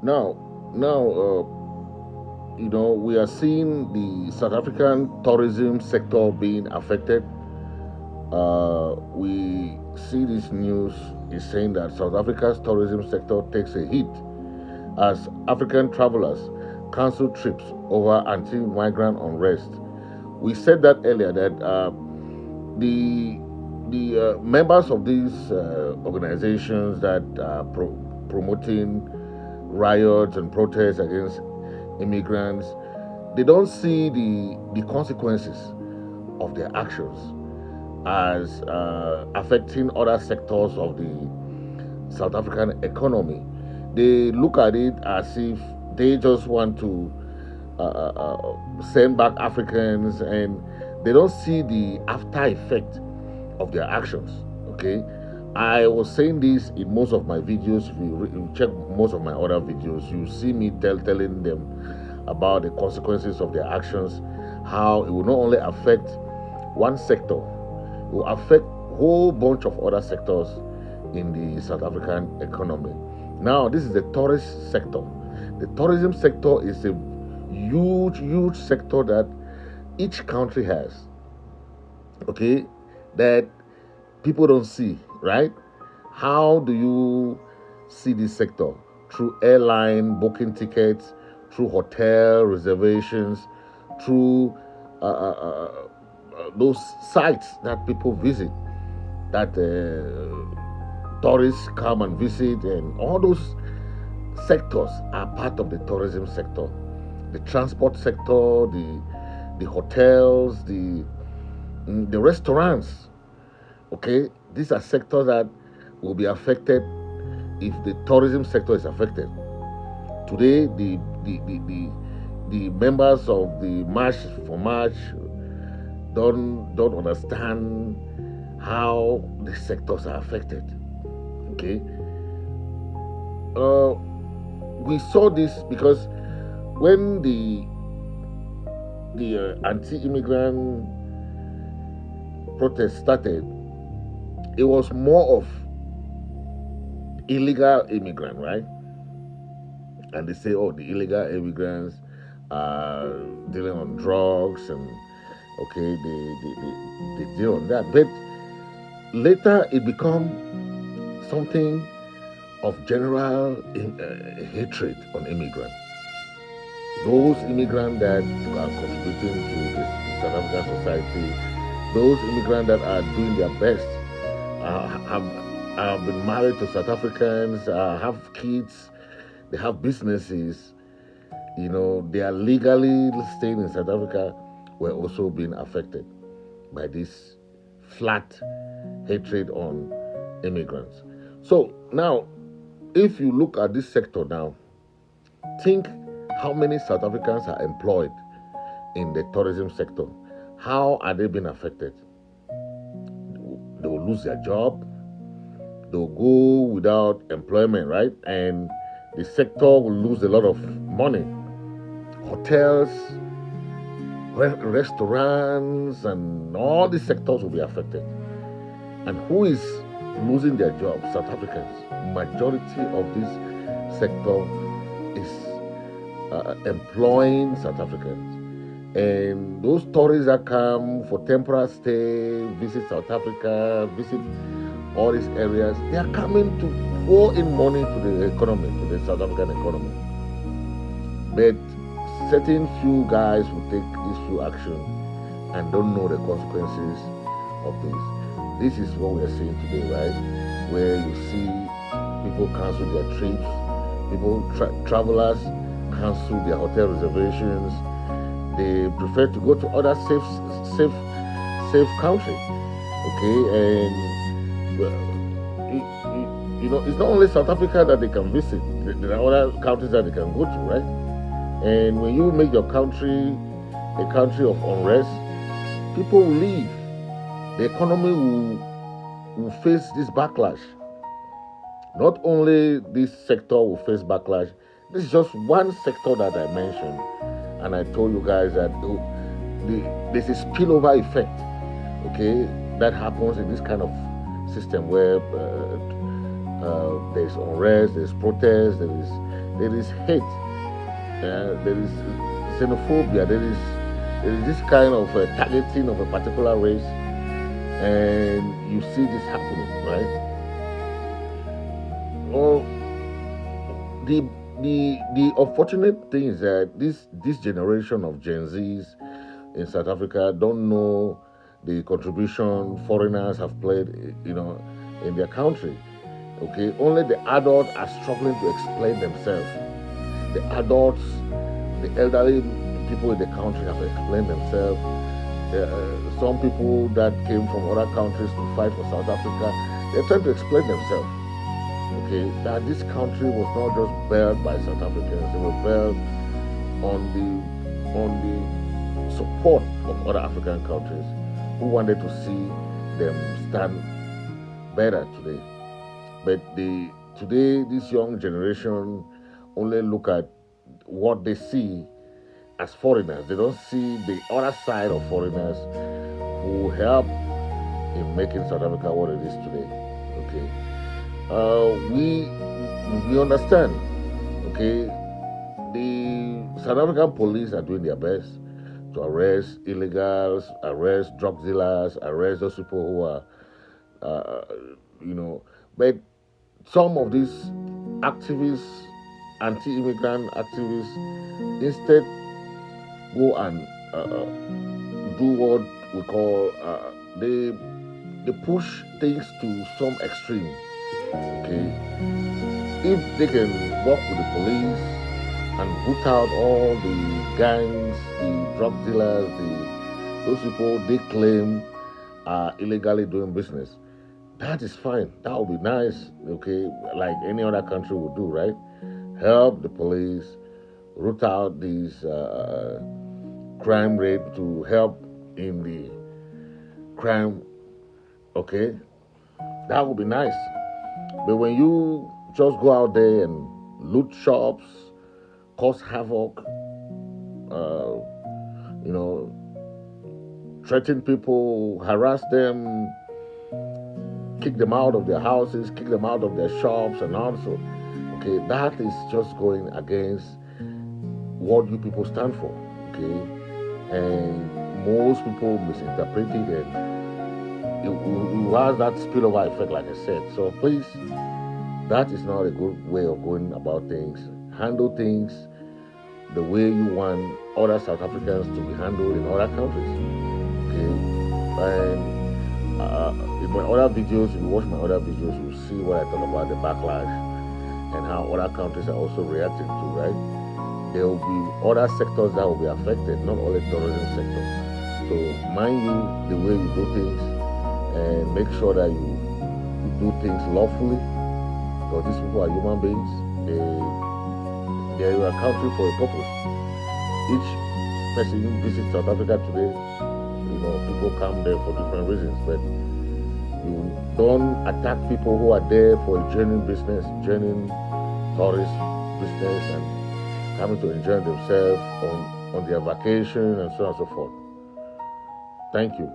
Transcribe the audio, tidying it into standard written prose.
Now, we are seeing the South African tourism sector being affected. We see this news is saying that South Africa's tourism sector takes a hit as African travelers cancel trips over anti-migrant unrest. We said that earlier that the members of these organizations that are promoting riots and protests against immigrants, they don't see the consequences of their actions as affecting other sectors of the South African economy. They look at it as if they just want to send back Africans, and they don't see the after effect of their actions. Okay, I was saying this in most of my videos. If you check most of my other videos, you see me telling them about the consequences of their actions, how it will not only affect one sector, it will affect a whole bunch of other sectors in the South African economy. Now, this is the tourist sector. The tourism sector is a huge sector that each country has. Okay, that people don't see, right? How do you see this sector? Through airline booking tickets, through hotel reservations, through those sites that people visit, that tourists come and visit, and all those sectors are part of the tourism sector. The transport sector, the hotels, the restaurants. Okay, these are sectors that will be affected if the tourism sector is affected. Today, the members of the March for March don't understand how the sectors are affected. Okay, we saw this because when the anti-immigrant protest started, it was more of illegal immigrant, right? And they say, oh, the illegal immigrants are dealing on drugs, and okay, they deal on that. But later it become something of general hatred on immigrants. Those immigrants that are contributing to this South African society, those immigrants that are doing their best, have been married to South Africans, have kids, they have businesses, they are legally staying in South Africa, were also being affected by this flat hatred on immigrants. So now, if you look at this sector now, think how many South Africans are employed in the tourism sector. How are they being affected? They will lose their job. They will go without employment, right? And the sector will lose a lot of money. Hotels, restaurants, and all these sectors will be affected. And who is losing their jobs? South Africans. Majority of this sector is employing South Africans. And those tourists that come for temporary stay, visit South Africa, visit all these areas, they are coming to pour in money to the economy, to the South African economy. But certain few guys will take this few action and don't know the consequences of this. This is what we are seeing today, right? Where you see people cancel their trips, people, travelers cancel their hotel reservations. They prefer to go to other safe country. Okay, and it's not only South Africa that they can visit. There are other countries that they can go to, right? And when you make your country a country of unrest, people will leave. The economy will face this backlash. Not only this sector will face backlash, this is just one sector that I mentioned. And I told you guys that there's a spillover effect, okay, that happens in this kind of system where there's unrest, there's protest, there is there is hate, there is xenophobia, there is this kind of targeting of a particular race, and you see this happening, right? Well, the the unfortunate thing is that this generation of Gen Zs in South Africa don't know the contribution foreigners have played, in their country. Okay, only the adults are struggling to explain themselves. The adults, the elderly people in the country have explained themselves. Some people that came from other countries to fight for South Africa, they're trying to explain themselves. Okay, that this country was not just built by South Africans; they were built on the support of other African countries who wanted to see them stand better today. But today this young generation only look at what they see as foreigners. They don't see the other side of foreigners who help in making South Africa what it is today. Okay, we understand. Okay, the South African police are doing their best to arrest illegals, arrest drug dealers, arrest those people who are, uh, but some of these activists, anti-immigrant activists, instead go and do what we call they push things to some extreme. Okay, if they can work with the police and root out all the gangs, the drug dealers, those people they claim are illegally doing business, that is fine. That would be nice. Okay, like any other country would do, right? Help the police root out these crime rate to help in the crime. Okay, that would be nice. But when you just go out there and loot shops, cause havoc, uh, you know, threaten people, harass them, kick them out of their houses, kick them out of their shops, and also, okay, that is just going against what you people stand for, okay? And most people misinterpret it, and it has that spillover effect, like I said. So please, that is not a good way of going about things. Handle things the way you want other South Africans to be handled in other countries, okay? And in my other videos, if you watch my other videos, you'll see what I talk about the backlash and how other countries are also reacting to, right? There will be other sectors that will be affected, not only tourism sector. So mind you the way you do things and make sure that you do things lawfully, because these people are human beings. They are a country for a purpose. Each person visits South Africa today, people come there for different reasons, but you don't attack people who are there for a genuine business, genuine tourist business, and coming to enjoy themselves on their vacation and so on and so forth. Thank you.